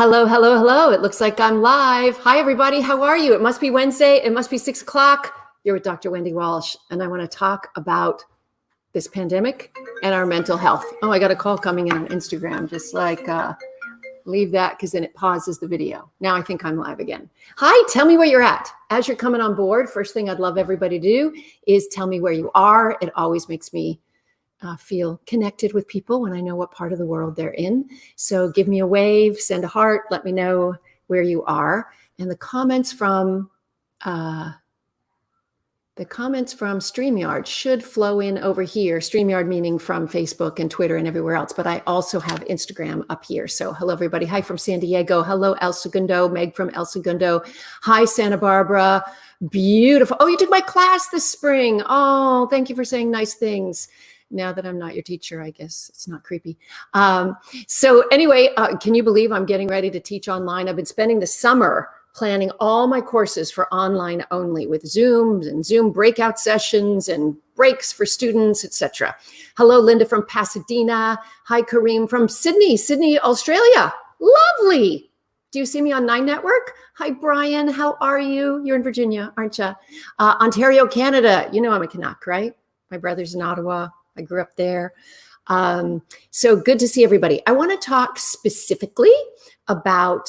Hello, hello, hello. It looks like I'm live. Hi, everybody. How are you? It must be Wednesday. It must be 6 o'clock. You're with Dr. Wendy Walsh, and I want to talk about this pandemic and our mental health. Oh, I got a call coming in on Instagram. Just like leave that because then it pauses the video. Now I think I'm live again. Hi, tell me where you're at. As you're coming on board, first thing I'd love everybody to do is tell me where you are. It always makes me feel connected with people when I know what part of the world they're in. So give me a wave, send a heart, let me know where you are. And the comments from StreamYard should flow in over here. StreamYard meaning from Facebook and Twitter and everywhere else. But I also have Instagram up here. So hello, everybody. Hi from San Diego. Hello, El Segundo. Meg from El Segundo. Hi, Santa Barbara. Beautiful. Oh, you took my class this spring. Oh, thank you for saying nice things. Now that I'm not your teacher, I guess it's not creepy. So anyway, can you believe I'm getting ready to teach online? I've been spending the summer planning all my courses for online only with Zooms and Zoom breakout sessions and breaks for students, etc. Hello, Linda from Pasadena. Hi, Kareem from Sydney, Australia. Lovely. Do you see me on 9 Network? Hi, Brian. How are you? You're in Virginia, aren't you? Ontario, Canada. You know I'm a Canuck, right? My brother's in Ottawa. I grew up there. So good to see everybody. I want to talk specifically about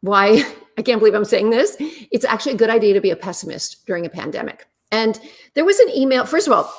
why, I can't believe I'm saying this, it's actually a good idea to be a pessimist during a pandemic. And there was an email, first of all,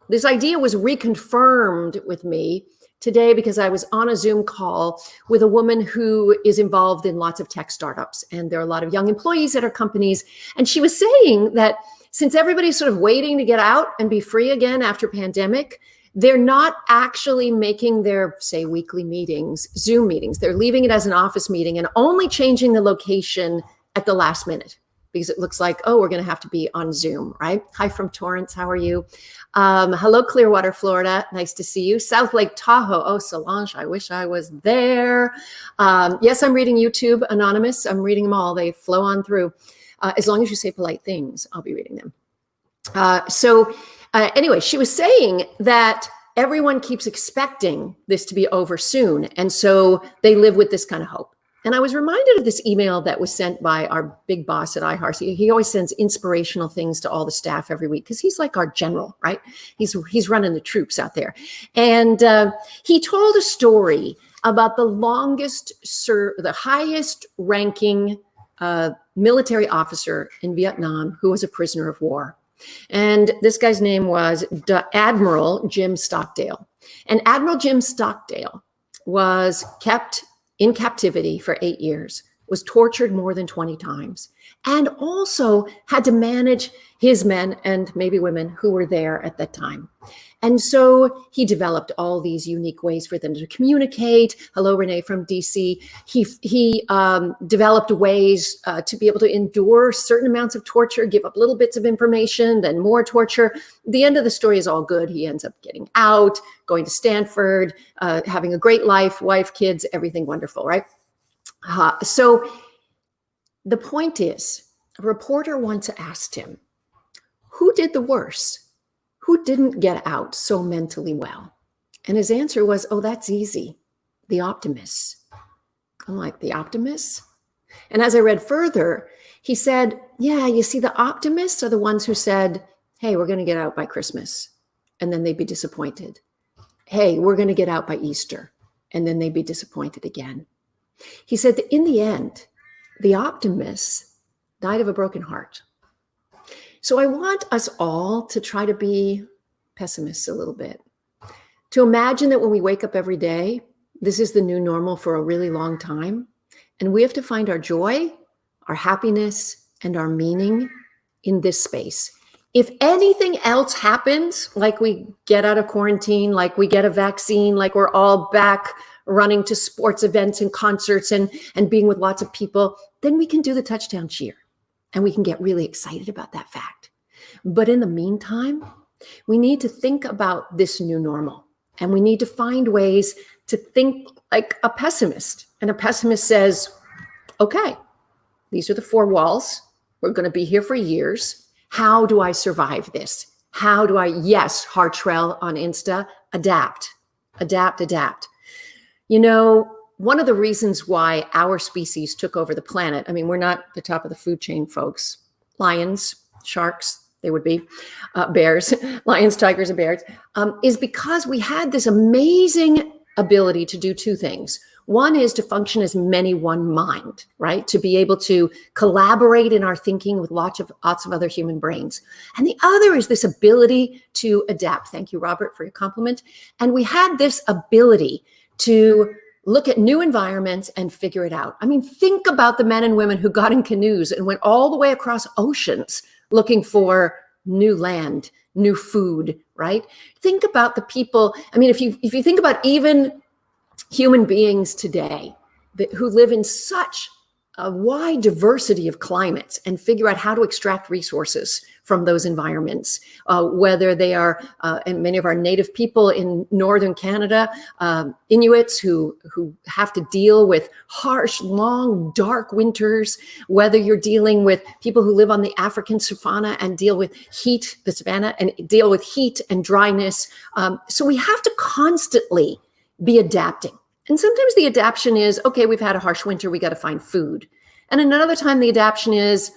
this idea was reconfirmed with me today because I was on a Zoom call with a woman who is involved in lots of tech startups. And there are a lot of young employees at her companies. And she was saying that since everybody's sort of waiting to get out and be free again after pandemic, they're not actually making their, say, weekly meetings, Zoom meetings. They're leaving it as an office meeting and only changing the location at the last minute because it looks like, oh, we're going to have to be on Zoom, right? Hi from Torrance. How are you? Hello, Clearwater, Florida. Nice to see you. South Lake Tahoe. Oh, Solange, I wish I was there. Yes, I'm reading YouTube Anonymous. I'm reading them all. They flow on through. As long as you say polite things, I'll be reading them. Anyway, she was saying that everyone keeps expecting this to be over soon. And so they live with this kind of hope. And I was reminded of this email that was sent by our big boss at iHeart. He always sends inspirational things to all the staff every week because he's like our general, right? He's running the troops out there. And he told a story about the highest ranking military officer in Vietnam who was a prisoner of war. And this guy's name was Admiral Jim Stockdale. And Admiral Jim Stockdale was kept in captivity for 8 years, was tortured more than 20 times, and also had to manage his men and maybe women who were there at that time. And so he developed all these unique ways for them to communicate. Hello, Renee from DC. He developed ways to be able to endure certain amounts of torture, give up little bits of information, then more torture. The end of the story is all good. He ends up getting out, going to Stanford, having a great life, wife, kids, everything wonderful, right? So the point is, a reporter once asked him, who did the worst? Who didn't get out so mentally well? And his answer was, oh, that's easy. The optimists. I'm like, the optimists? And as I read further, he said, yeah, you see, the optimists are the ones who said, hey, we're going to get out by Christmas. And then they'd be disappointed. Hey, we're going to get out by Easter. And then they'd be disappointed again. He said that in the end, the optimists died of a broken heart. So I want us all to try to be pessimists a little bit, to imagine that when we wake up every day, this is the new normal for a really long time. And we have to find our joy, our happiness, and our meaning in this space. If anything else happens, like we get out of quarantine, like we get a vaccine, like we're all back running to sports events and concerts and being with lots of people, then we can do the touchdown cheer. And we can get really excited about that fact. But in the meantime, we need to think about this new normal. And we need to find ways to think like a pessimist. And a pessimist says, okay, these are the 4 walls. We're going to be here for years. How do I survive this? How do I, yes, Hartrell on Insta, adapt. You know, one of the reasons why our species took over the planet, I mean, we're not the top of the food chain, folks. Lions, sharks, they would be, bears, lions, tigers, and bears, is because we had this amazing ability to do two things. One is to function as many one mind, right? To be able to collaborate in our thinking with lots of other human brains. And the other is this ability to adapt. Thank you, Robert, for your compliment. And we had this ability to look at new environments and figure it out. I mean, think about the men and women who got in canoes and went all the way across oceans looking for new land, new food, right? Think about the people. I mean, if you think about even human beings today who live in such a wide diversity of climates and figure out how to extract resources from those environments, whether they are, and many of our native people in northern Canada, Inuits who have to deal with harsh, long, dark winters, whether you're dealing with people who live on the African savanna and deal with heat, the savanna, and deal with heat and dryness. So we have to constantly be adapting. And sometimes the adaptation is, okay, we've had a harsh winter, we got to find food. And another time the adaptation is,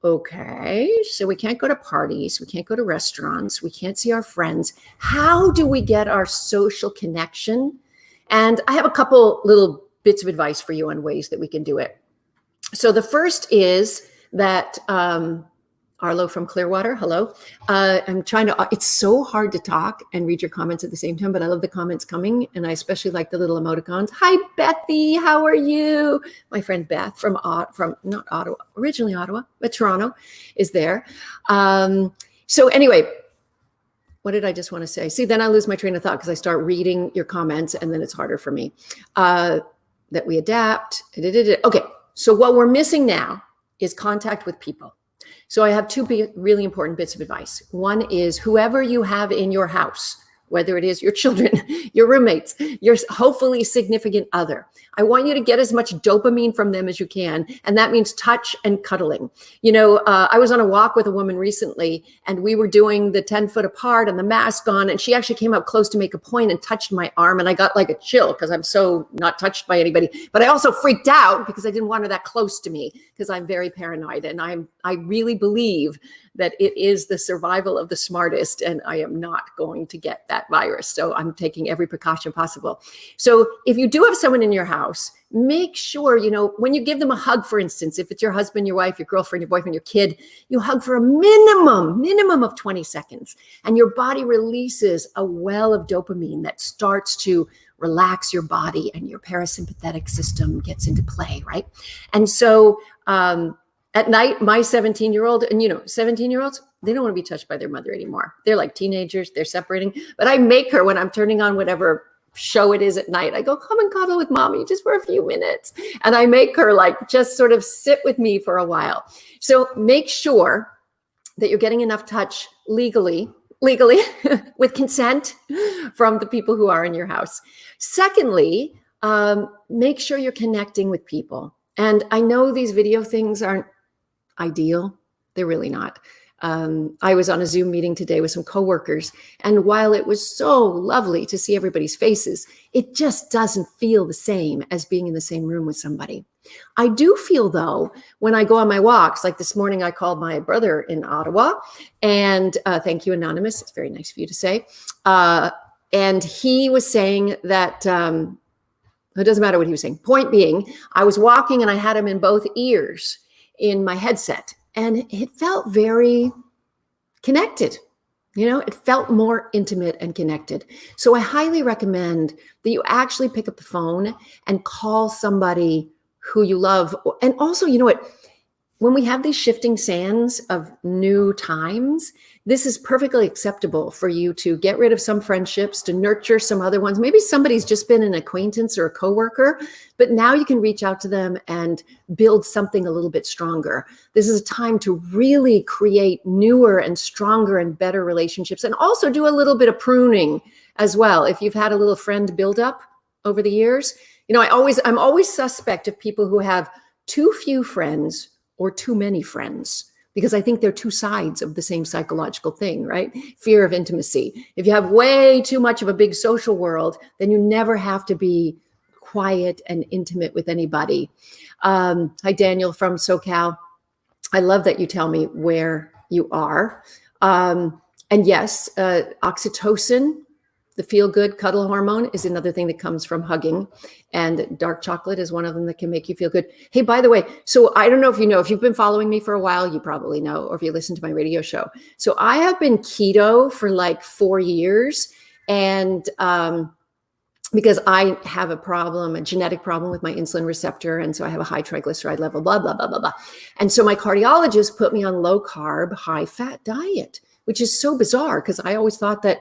okay, so we can't go to parties, we can't go to restaurants, we can't see our friends. How do we get our social connection? And I have a couple little bits of advice for you on ways that we can do it. So the first is that, Arlo from Clearwater, hello. I'm trying to, it's so hard to talk and read your comments at the same time, but I love the comments coming. And I especially like the little emoticons. Hi, Bethy, how are you? My friend Beth from not Ottawa, originally Ottawa, but Toronto is there. So anyway, what did I just want to say? See, then I lose my train of thought because I start reading your comments and then it's harder for me. That we adapt. Okay, so what we're missing now is contact with people. So I have two really important bits of advice. One is whoever you have in your house, whether it is your children, your roommates, your hopefully significant other, I want you to get as much dopamine from them as you can. And that means touch and cuddling. You know, I was on a walk with a woman recently and we were doing the 10 foot apart and the mask on. And she actually came up close to make a point and touched my arm. And I got like a chill because I'm so not touched by anybody. But I also freaked out because I didn't want her that close to me because I'm very paranoid. And I really believe that it is the survival of the smartest, and I am not going to get that virus. So I'm taking every precaution possible. So if you do have someone in your house, make sure, you know, when you give them a hug, for instance, if it's your husband, your wife, your girlfriend, your boyfriend, your kid, you hug for a minimum of 20 seconds. And your body releases a well of dopamine that starts to relax your body and your parasympathetic system gets into play, right? And so, at night, my 17-year-old, and you know, 17-year-olds, they don't want to be touched by their mother anymore. They're like teenagers, they're separating. But I make her, when I'm turning on whatever show it is at night, I go, come and cuddle with mommy just for a few minutes. And I make her like just sort of sit with me for a while. So make sure that you're getting enough touch legally with consent from the people who are in your house. Secondly, make sure you're connecting with people. And I know these video things aren't ideal. They're really not. I was on a Zoom meeting today with some coworkers, and while it was so lovely to see everybody's faces, it just doesn't feel the same as being in the same room with somebody. I do feel, though, when I go on my walks, like this morning, I called my brother in Ottawa, and thank you, Anonymous. It's very nice of you to say. And he was saying that it doesn't matter what he was saying. Point being, I was walking and I had him in both ears in my headset, and it felt very connected. You know, it felt more intimate and connected. So I highly recommend that you actually pick up the phone and call somebody who you love. And also, you know what? When we have these shifting sands of new times, this is perfectly acceptable for you to get rid of some friendships, to nurture some other ones. Maybe somebody's just been an acquaintance or a coworker, but now you can reach out to them and build something a little bit stronger. This is a time to really create newer and stronger and better relationships, and also do a little bit of pruning as well. If you've had a little friend buildup over the years, you know, I'm always suspect of people who have too few friends or too many friends, because I think they're two sides of the same psychological thing, right? Fear of intimacy. If you have way too much of a big social world, then you never have to be quiet and intimate with anybody. Hi, Daniel from SoCal. I love that you tell me where you are. And yes, oxytocin, the feel-good cuddle hormone, is another thing that comes from hugging. And dark chocolate is one of them that can make you feel good. Hey, by the way, so I don't know if you know, if you've been following me for a while, you probably know, or if you listen to my radio show. So I have been keto for like 4 years. And because I have a problem, a genetic problem with my insulin receptor. And so I have a high triglyceride level, blah, blah, blah, blah, blah. And so my cardiologist put me on low carb, high fat diet, which is so bizarre because I always thought that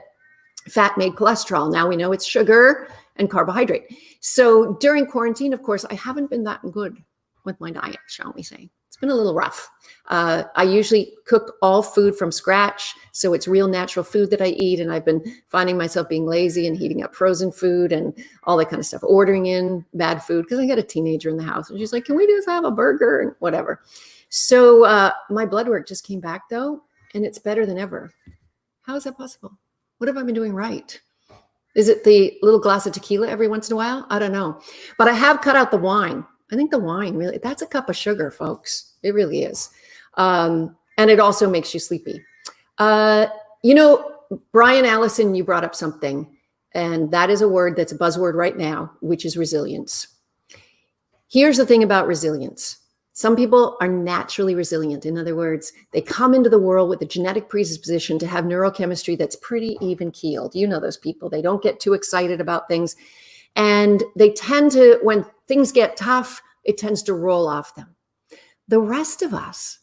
fat made cholesterol. Now we know it's sugar and carbohydrate. So during quarantine, of course, I haven't been that good with my diet, shall we say. It's been a little rough. I usually cook all food from scratch. So it's real natural food that I eat. And I've been finding myself being lazy and heating up frozen food and all that kind of stuff, ordering in bad food because I got a teenager in the house and she's like, can we just have a burger and whatever? So my blood work just came back though, and it's better than ever. How is that possible? What have I been doing right? Is it the little glass of tequila every once in a while? I don't know. But I have cut out the wine. I think the wine really, that's a cup of sugar, folks. It really is. And it also makes you sleepy. You know, Brian Allison, you brought up something, and that is a word that's a buzzword right now, which is resilience. Here's the thing about resilience. Some people are naturally resilient. In other words, they come into the world with a genetic predisposition to have neurochemistry that's pretty even keeled. You know those people. They don't get too excited about things. And they tend to, when things get tough, it tends to roll off them. The rest of us,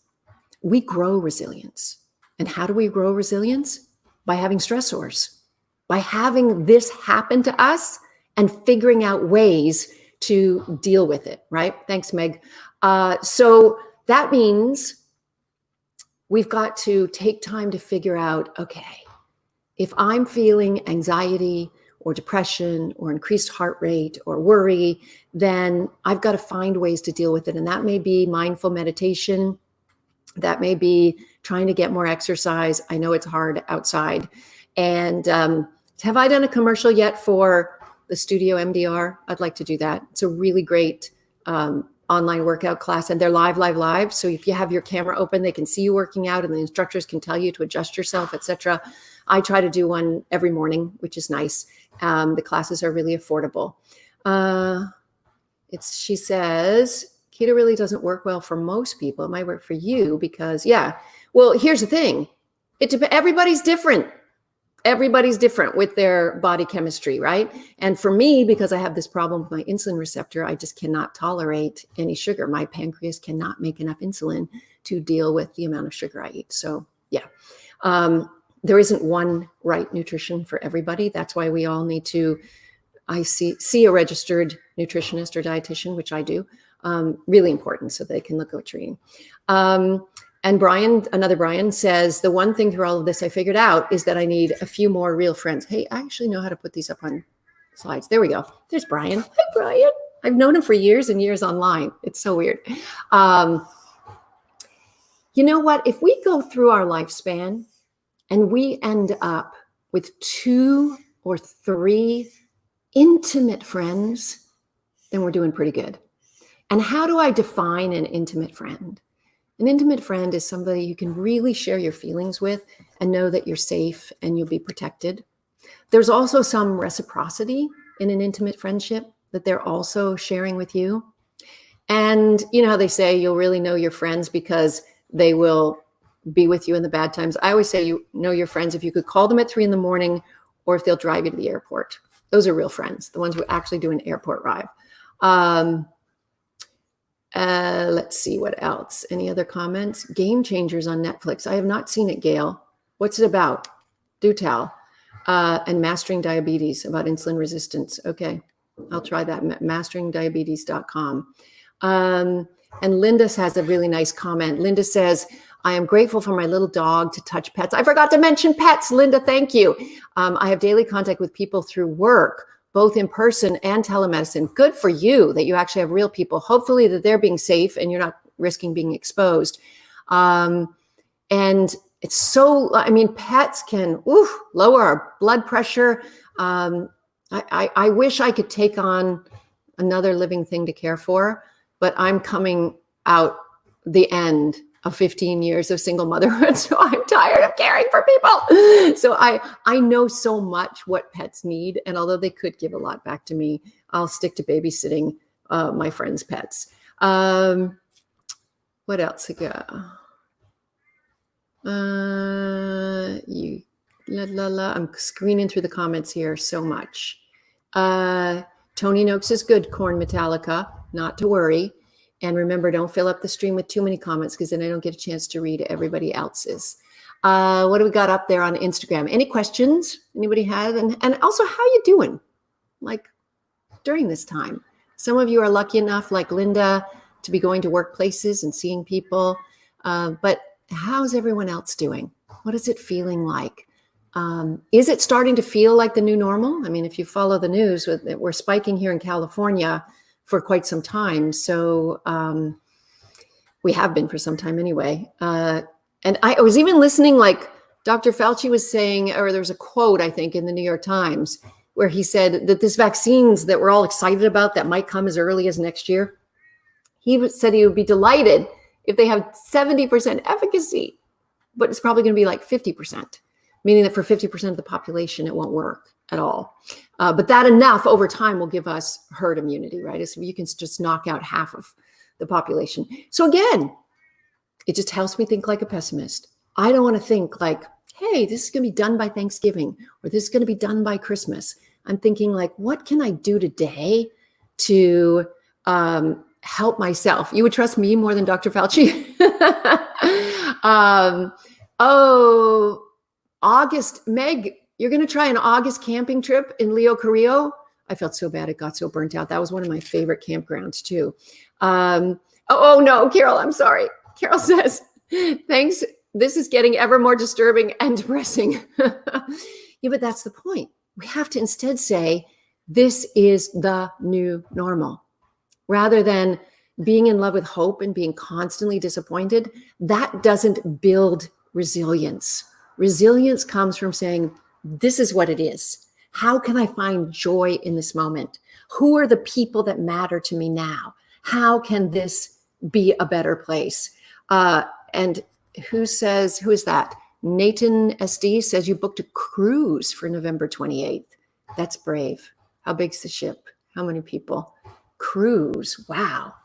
we grow resilience. And how do we grow resilience? By having stressors, by having this happen to us and figuring out ways to deal with it, right? Thanks, Meg. So that means we've got to take time to figure out, okay, if I'm feeling anxiety or depression or increased heart rate or worry, then I've got to find ways to deal with it. And that may be mindful meditation. That may be trying to get more exercise. I know it's hard outside. And have I done a commercial yet for the Studio MDR? I'd like to do that. It's a really great online workout class, and they're live. So if you have your camera open, they can see you working out, and the instructors can tell you to adjust yourself, etc. I try to do one every morning, which is nice. The classes are really affordable. She says, keto really doesn't work well for most people. It might work for you because, yeah. Well, here's the thing. Everybody's different. Everybody's different with their body chemistry, right? And for me, because I have this problem with my insulin receptor, I just cannot tolerate any sugar. My pancreas cannot make enough insulin to deal with the amount of sugar I eat. So yeah, there isn't one right nutrition for everybody. That's why we all need to, I see a registered nutritionist or dietitian, which I do, really important so they can look at what you're eating. And Brian, another Brian says, the one thing through all of this I figured out is that I need a few more real friends. Hey, I actually know how to put these up on slides. There we go. There's Brian. Hi, Brian. I've known him for years and years online. It's so weird. You know what? If we go through our lifespan and we end up with 2 or 3 intimate friends, then we're doing pretty good. And how do I define an intimate friend? An intimate friend is somebody you can really share your feelings with and know that you're safe and you'll be protected. There's also some reciprocity in an intimate friendship that they're also sharing with you. And you know how they say you'll really know your friends because they will be with you in the bad times. I always say you know your friends if you could call them at 3 a.m. or if they'll drive you to the airport. Those are real friends, the ones who actually do an airport ride. Let's see what else. Any other comments? Game Changers on Netflix. I have not seen it, Gail. What's it about? Do tell. And Mastering Diabetes, about insulin resistance. Okay, I'll try that. masteringdiabetes.com. And Linda has a really nice comment. Linda says, I am grateful for my little dog to touch pets. I forgot to mention pets. Linda, thank you. I have daily contact with people through work, both in person and telemedicine. Good for you that you actually have real people. Hopefully that they're being safe and you're not risking being exposed. And it's so, I mean, pets can lower our blood pressure. I wish I could take on another living thing to care for, but I'm coming out the end of 15 years of single motherhood. So I'm tired of caring for people. So I know so much what pets need. And although they could give a lot back to me, I'll stick to babysitting my friends' pets. What else? I'm screening through the comments here so much. Tony Noakes is good, Corn Metallica, not to worry. And remember, don't fill up the stream with too many comments because then I don't get a chance to read everybody else's. What do we got up there on Instagram? Any questions anybody had? And also, how you doing? Like during this time? Some of you are lucky enough, like Linda, to be going to workplaces and seeing people. But how's everyone else doing? What is it feeling like? Is it starting to feel like the new normal? I mean, if you follow the news, we're spiking here in California for quite some time. So we have been for some time anyway. And I was even listening, like Dr. Fauci was saying, or there was a quote, I think, in the New York Times, where he said that this vaccines that we're all excited about that might come as early as next year, he said he would be delighted if they have 70% efficacy, but it's probably going to be like 50%, meaning that for 50% of the population, it won't work at all. But that enough over time will give us herd immunity, right? If you can just knock out half of the population. So again, it just helps me think like a pessimist. I don't want to think like, hey, this is going to be done by Thanksgiving, or this is going to be done by Christmas. I'm thinking like, what can I do today to help myself? You would trust me more than Dr. Fauci? August, Meg, you're going to try an August camping trip in Leo Carrillo? I felt so bad. It got so burnt out. That was one of my favorite campgrounds too. No, Carol, I'm sorry. Carol says, thanks. This is getting ever more disturbing and depressing. Yeah, but that's the point. We have to instead say, this is the new normal. Rather than being in love with hope and being constantly disappointed, that doesn't build resilience. Resilience comes from saying, this is what it is. How can I find joy in this moment? Who are the people that matter to me now? How can this be a better place? And who is that? Nathan SD says you booked a cruise for November 28th. That's brave. How big's the ship? How many people? Cruise. Wow.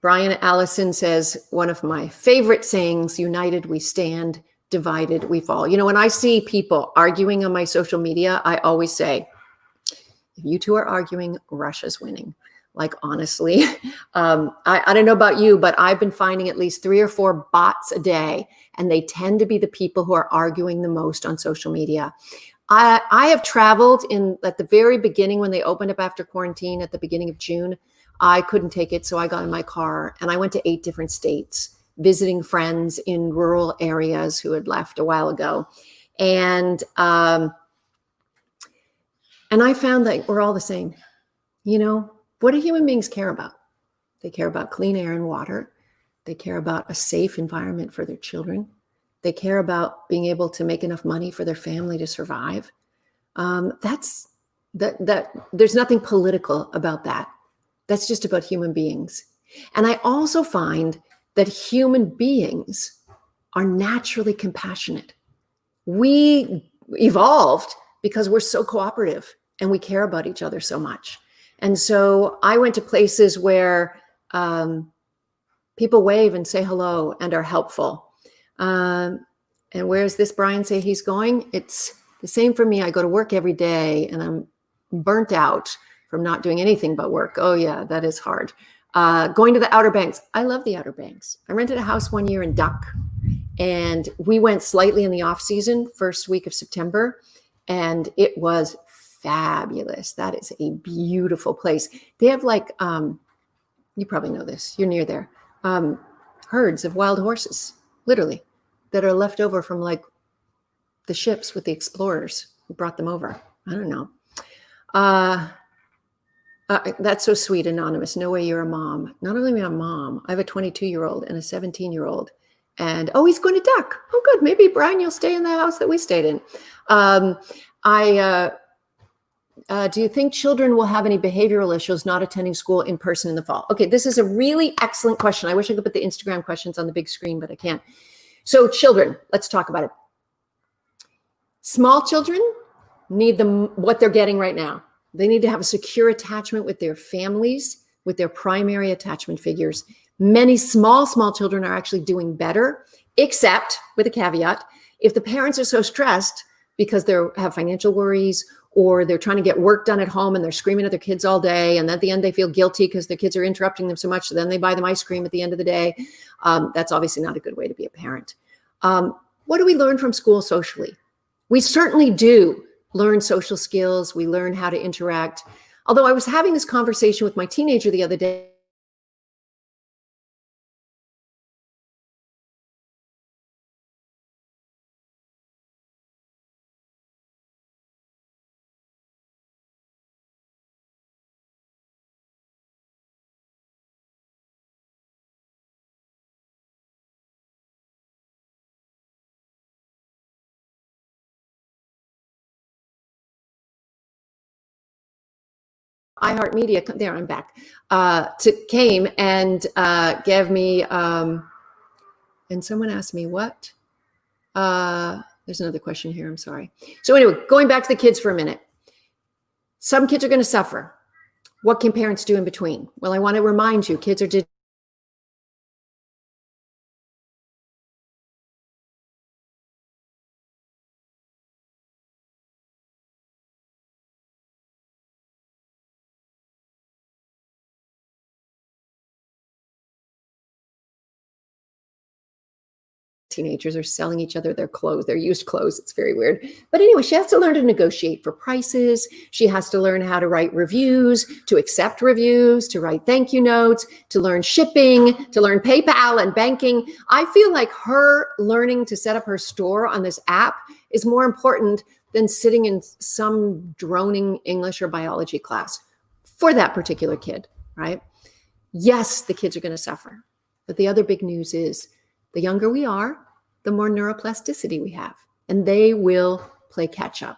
Brian Allison says, one of my favorite sayings, united we stand, divided we fall. You know, when I see people arguing on my social media, I always say, if you two are arguing, Russia's winning. Like, honestly, I don't know about you, but I've been finding at least 3 or 4 bots a day, and they tend to be the people who are arguing the most on social media. I have traveled at the very beginning when they opened up after quarantine at the beginning of June. I couldn't take it, so I got in my car and I went to 8 different states, visiting friends in rural areas who had left a while ago. And I found that we're all the same. You know, what do human beings care about? They care about clean air and water. They care about a safe environment for their children. They care about being able to make enough money for their family to survive. There's nothing political about that. That's just about human beings. And I also find that human beings are naturally compassionate. We evolved because we're so cooperative and we care about each other so much. And so I went to places where people wave and say hello and are helpful. And where's this Brian say he's going? It's the same for me. I go to work every day and I'm burnt out from not doing anything but work. Oh yeah, that is hard. Going to the Outer Banks. I love the Outer Banks. I rented a house one year in Duck, and we went slightly in the off season, first week of September, and it was fabulous. That is a beautiful place. They have like, you probably know this, you're near there, herds of wild horses, literally, that are left over from like the ships with the explorers who brought them over. I don't know. That's so sweet, Anonymous. No way you're a mom. Not only am I a mom, I have a 22-year-old and a 17-year-old. And, he's going to Duck. Oh, good. Maybe, Brian, you'll stay in the house that we stayed in. Do you think children will have any behavioral issues not attending school in person in the fall? Okay, this is a really excellent question. I wish I could put the Instagram questions on the big screen, but I can't. So children, let's talk about it. Small children need what they're getting right now. They need to have a secure attachment with their families, with their primary attachment figures. Many small children are actually doing better, except with a caveat, if the parents are so stressed because they have financial worries, or they're trying to get work done at home and they're screaming at their kids all day, and at the end they feel guilty because their kids are interrupting them so much, so then they buy them ice cream at the end of the day. That's obviously not a good way to be a parent. What do we learn from school socially? We certainly do learn social skills. We learn how to interact. Although I was having this conversation with my teenager the other day. iHeartMedia, there, I'm back, came and gave me, and someone asked me what? There's another question here, I'm sorry. So anyway, going back to the kids for a minute. Some kids are going to suffer. What can parents do in between? Well, I want to remind you, kids are teenagers are selling each other their clothes, their used clothes. It's very weird. But anyway, she has to learn to negotiate for prices. She has to learn how to write reviews, to accept reviews, to write thank you notes, to learn shipping, to learn PayPal and banking. I feel like her learning to set up her store on this app is more important than sitting in some droning English or biology class for that particular kid, right? Yes, the kids are going to suffer. But the other big news is the younger we are, the more neuroplasticity we have, and they will play catch up.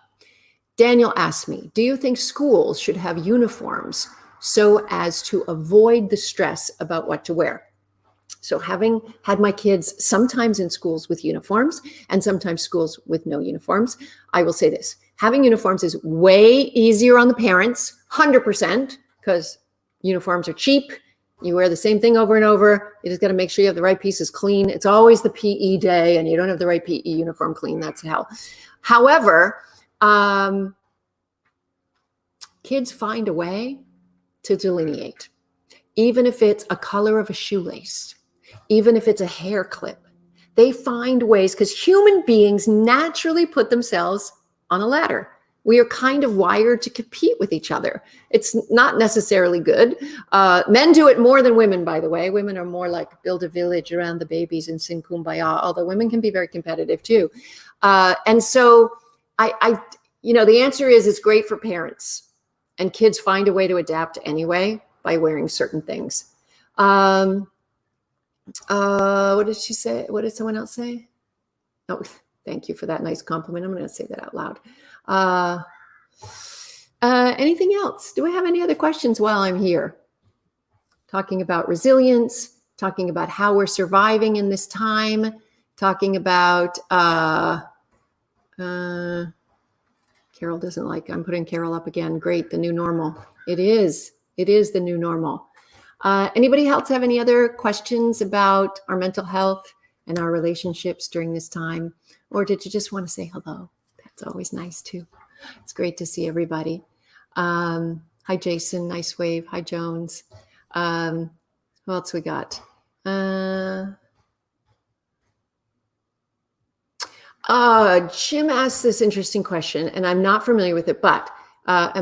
Daniel asked me, do you think schools should have uniforms so as to avoid the stress about what to wear? So having had my kids sometimes in schools with uniforms and sometimes schools with no uniforms, I will say this. Having uniforms is way easier on the parents, 100%, because uniforms are cheap. You wear the same thing over and over. You just got to make sure you have the right pieces clean. It's always the PE day and you don't have the right PE uniform clean. That's hell. However, kids find a way to delineate, even if it's a color of a shoelace, even if it's a hair clip. They find ways because human beings naturally put themselves on a ladder. We are kind of wired to compete with each other. It's not necessarily good. Men do it more than women, by the way. Women are more like build a village around the babies and sing kumbaya, although women can be very competitive too. And so the answer is it's great for parents, and kids find a way to adapt anyway by wearing certain things. What did she say? What did someone else say? Oh, thank you for that nice compliment. I'm going to say that out loud. Anything else? Do we have any other questions while I'm here? Talking about resilience, talking about how we're surviving in this time, talking about, Carol doesn't like, I'm putting Carol up again. Great, the new normal. It is the new normal. Anybody else have any other questions about our mental health and our relationships during this time? Or did you just want to say hello? That's always nice too. It's great to see everybody. Hi, Jason. Nice wave. Hi, Jones. Who else we got? Jim asked this interesting question, and I'm not familiar with it, but wait,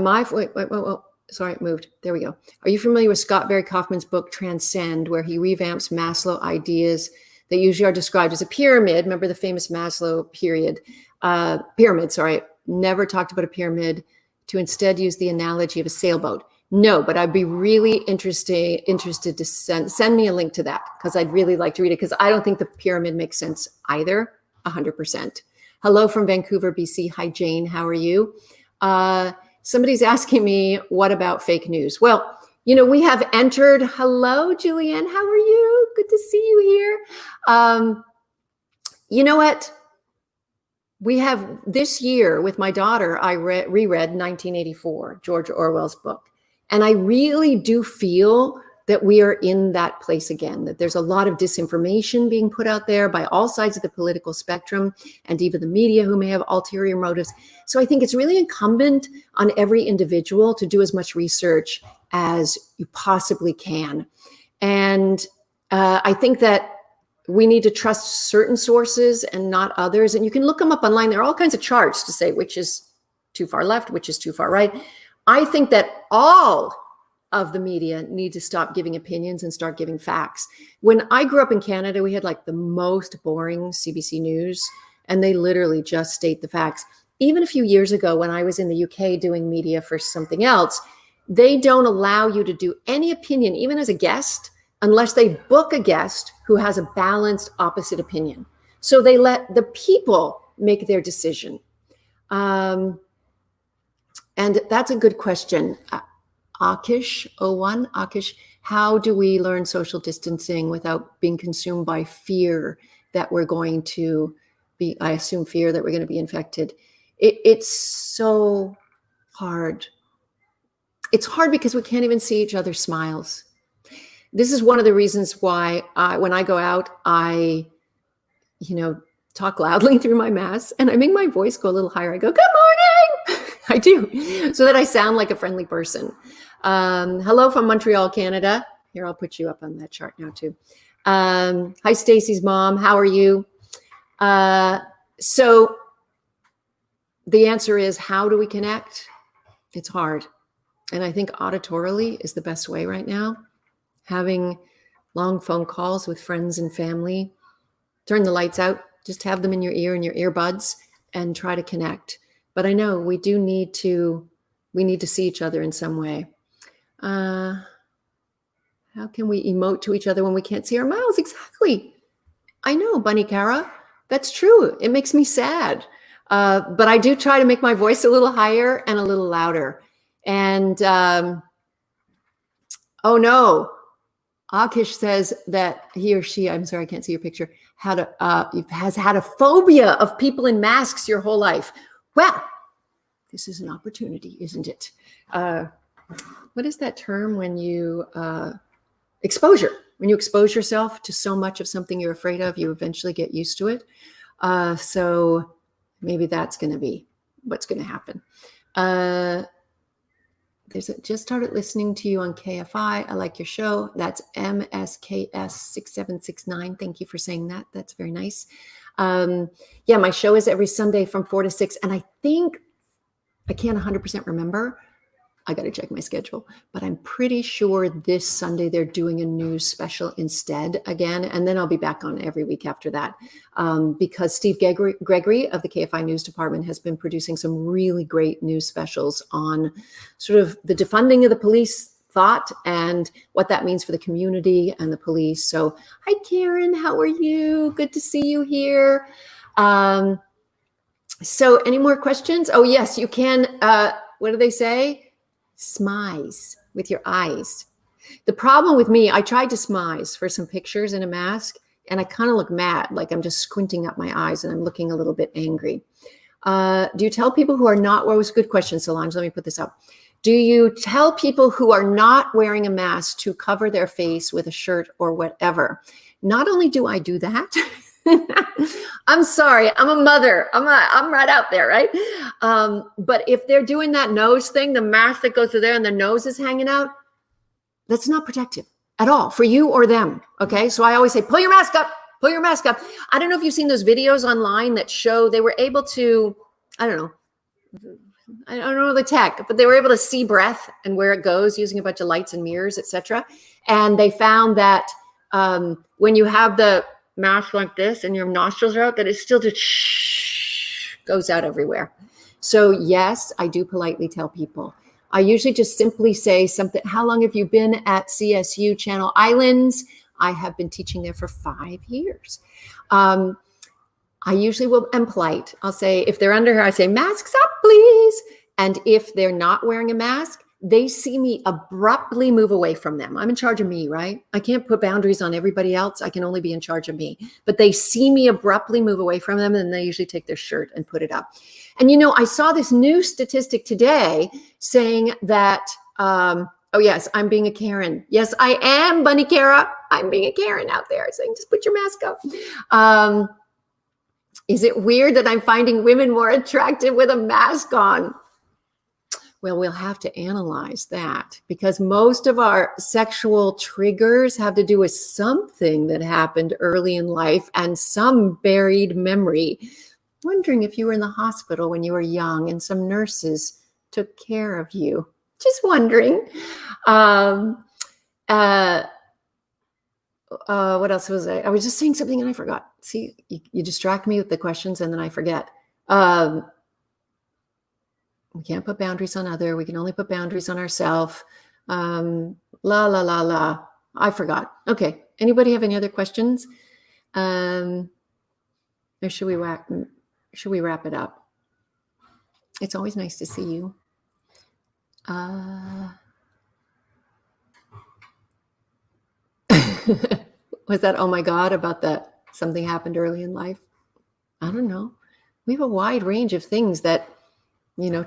sorry, it moved. There we go. Are you familiar with Scott Barry Kaufman's book, Transcend, where he revamps Maslow ideas that usually are described as a pyramid? Remember the famous Maslow pyramid, sorry. Never talked about a pyramid, to instead use the analogy of a sailboat. No, but I'd be really interested to send me a link to that, because I'd really like to read it, because I don't think the pyramid makes sense either, 100%. Hello from Vancouver, BC. Hi, Jane. How are you? Somebody's asking me, what about fake news? Well, we have entered. Hello, Julianne. How are you? Good to see you here. You know what? We have this year with my daughter, I reread 1984, George Orwell's book. And I really do feel that we are in that place again, that there's a lot of disinformation being put out there by all sides of the political spectrum and even the media who may have ulterior motives. So I think it's really incumbent on every individual to do as much research as you possibly can. And I think that we need to trust certain sources and not others. And you can look them up online. There are all kinds of charts to say which is too far left, which is too far right. I think that all of the media need to stop giving opinions and start giving facts. When I grew up in Canada, we had like the most boring CBC News, and they literally just state the facts. Even a few years ago, when I was in the UK doing media for something else, they don't allow you to do any opinion, even as a guest, unless they book a guest who has a balanced opposite opinion. So they let the people make their decision. And that's a good question. Akish, how do we learn social distancing without being consumed by fear that we're going to be, I assume fear that we're going to be infected? It's so hard. It's hard because we can't even see each other's smiles. This is one of the reasons why when I go out, I, talk loudly through my mask and I make my voice go a little higher. I go, good morning. I do, so that I sound like a friendly person. Hello from Montreal, Canada. Here, I'll put you up on that chart now too. Hi, Stacy's mom. How are you? So the answer is, how do we connect? It's hard. And I think auditorily is the best way right now. Having long phone calls with friends and family, turn the lights out, just have them in your ear and your earbuds and try to connect. But I know we need to see each other in some way. How can we emote to each other when we can't see our mouths? Exactly. I know, Bunny Cara, that's true. It makes me sad. But I do try to make my voice a little higher and a little louder. And oh no, Akish says that he or she, I'm sorry, I can't see your picture, has had a phobia of people in masks your whole life. Well, this is an opportunity, isn't it? What is that term when you, exposure. When you expose yourself to so much of something you're afraid of, you eventually get used to it. So maybe that's going to be what's going to happen. Just started listening to you on KFI. I like your show. That's MSKS6769. Thank you for saying that. That's very nice. Yeah, my show is every Sunday from 4 to 6. And I think, I can't 100% remember. I got to check my schedule, but I'm pretty sure this Sunday they're doing a news special instead again. And then I'll be back on every week after that because Steve Gregory of the KFI News Department has been producing some really great news specials on sort of the defunding of the police thought and what that means for the community and the police. So hi, Karen, how are you? Good to see you here. So any more questions? Oh, yes, you can. What do they say? Smize with your eyes. The problem with me, I tried to smize for some pictures in a mask and I kind of look mad, like I'm just squinting up my eyes and I'm looking a little bit angry. Do you tell people who are not, well, it was a good question, Solange, let me put this up. Do you tell people who are not wearing a mask to cover their face with a shirt or whatever? Not only do I do that, I'm sorry, I'm a mother. I'm right out there, right? But if they're doing that nose thing, the mask that goes through there and the nose is hanging out, that's not protective at all for you or them, okay? So I always say, pull your mask up, pull your mask up. I don't know if you've seen those videos online that show they were able to, I don't know the tech, but they were able to see breath and where it goes using a bunch of lights and mirrors, etc. And they found that when you have the mask like this and your nostrils are out, that it still just goes out everywhere. So yes, I do politely tell people. I usually just simply say something. How long have you been at CSU Channel Islands? I have been teaching there for 5 years. I usually will, am polite. I'll say, if they're under here, I say, masks up, please. And if they're not wearing a mask, they see me abruptly move away from them. I'm in charge of me, right? I can't put boundaries on everybody else. I can only be in charge of me. But they see me abruptly move away from them, and they usually take their shirt and put it up. And, I saw this new statistic today saying that, oh, yes, I'm being a Karen. Yes, I am, Bunny Kara. I'm being a Karen out there saying, just put your mask up. Is it weird that I'm finding women more attractive with a mask on? Well, we'll have to analyze that, because most of our sexual triggers have to do with something that happened early in life and some buried memory. Wondering if you were in the hospital when you were young and some nurses took care of you. Just wondering. What else was I? I was just saying something and I forgot. See, you distract me with the questions and then I forget. We can't put boundaries on other. We can only put boundaries on ourselves. I forgot. Okay. Anybody have any other questions? Or should we wrap it up? It's always nice to see you. Was that, oh my God, about that something happened early in life? I don't know. We have a wide range of things that,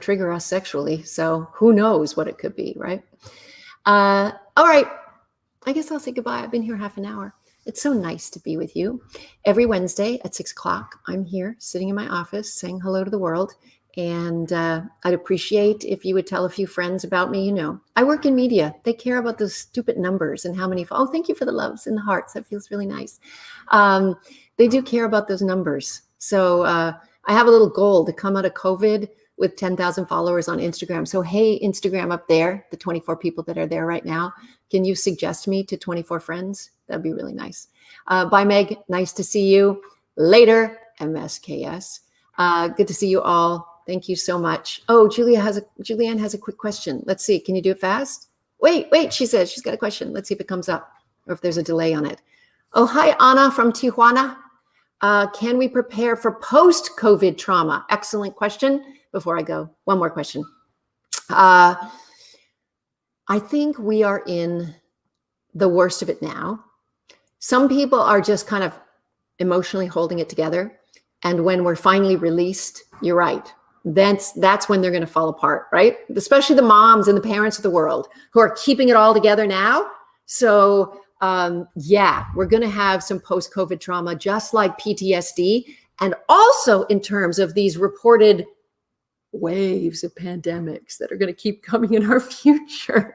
trigger us sexually. So who knows what it could be, right? All right. I guess I'll say goodbye. I've been here half an hour. It's so nice to be with you. Every Wednesday at 6:00, I'm here sitting in my office saying hello to the world. And I'd appreciate if you would tell a few friends about me. I work in media. They care about those stupid numbers and how many. Oh, thank you for the loves and the hearts. That feels really nice. They do care about those numbers. So I have a little goal to come out of COVID with 10,000 followers on Instagram. So, hey, Instagram up there, the 24 people that are there right now, can you suggest me to 24 friends? That'd be really nice. Bye, Meg. Nice to see you. Later, MSKS. Good to see you all. Thank you so much. Oh, Julianne has a quick question. Let's see. Can you do it fast? Wait, she says she's got a question. Let's see if it comes up or if there's a delay on it. Oh, hi, Anna from Tijuana. Can we prepare for post-COVID trauma? Excellent question. Before I go, one more question. I think we are in the worst of it now. Some people are just kind of emotionally holding it together. And when we're finally released, you're right. That's when they're going to fall apart, right? Especially the moms and the parents of the world who are keeping it all together now. So we're going to have some post-COVID trauma, just like PTSD. And also in terms of these reported waves of pandemics that are going to keep coming in our future.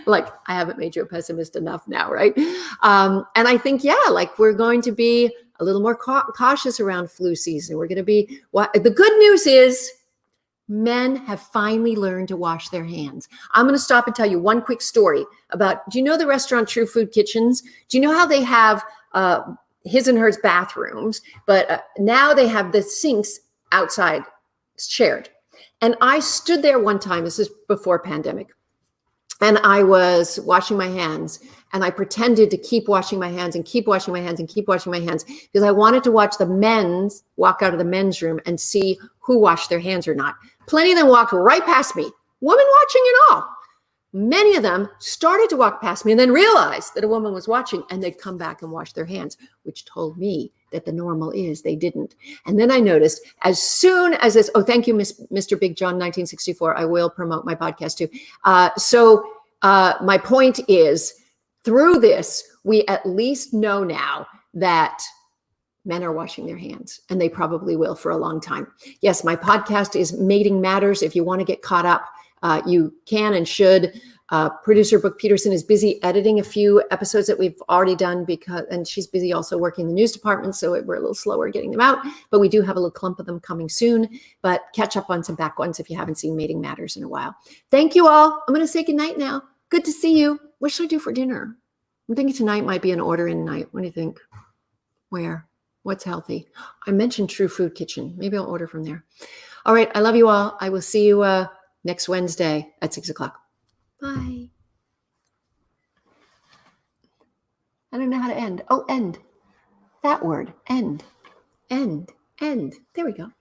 Like, I haven't made you a pessimist enough now, right? And I think, we're going to be a little more cautious around flu season. We're going to be, the good news is men have finally learned to wash their hands. I'm going to stop and tell you one quick story about, do you know the restaurant True Food Kitchens? Do you know how they have his and hers bathrooms, but now they have the sinks outside shared. And I stood there one time, this is before pandemic, and I was washing my hands, and I pretended to keep washing my hands and keep washing my hands and keep washing my hands because I wanted to watch the men's walk out of the men's room and see who washed their hands or not. Plenty of them walked right past me, women watching and all. Many of them started to walk past me and then realized that a woman was watching, and they'd come back and wash their hands, which told me that the normal is they didn't. And then I noticed as soon as this, oh, thank you, Mr. Big John 1964. I will promote my podcast too. So my point is, through this, we at least know now that men are washing their hands, and they probably will for a long time. Yes, my podcast is Mating Matters. If you want to get caught up, you can and should. Producer Brooke Peterson is busy editing a few episodes that we've already done and she's busy also working the news department, so we're a little slower getting them out, but we do have a little clump of them coming soon. But catch up on some back ones if you haven't seen Mating Matters in a while. Thank you all. I'm going to say goodnight now. Good to see you. What should I do for dinner? I'm thinking tonight might be an order-in night. What do you think? Where? What's healthy? I mentioned True Food Kitchen. Maybe I'll order from there. All right. I love you all. I will see you next Wednesday at 6:00. Bye. I don't know how to end. Oh, end. That word. End. End. End. There we go.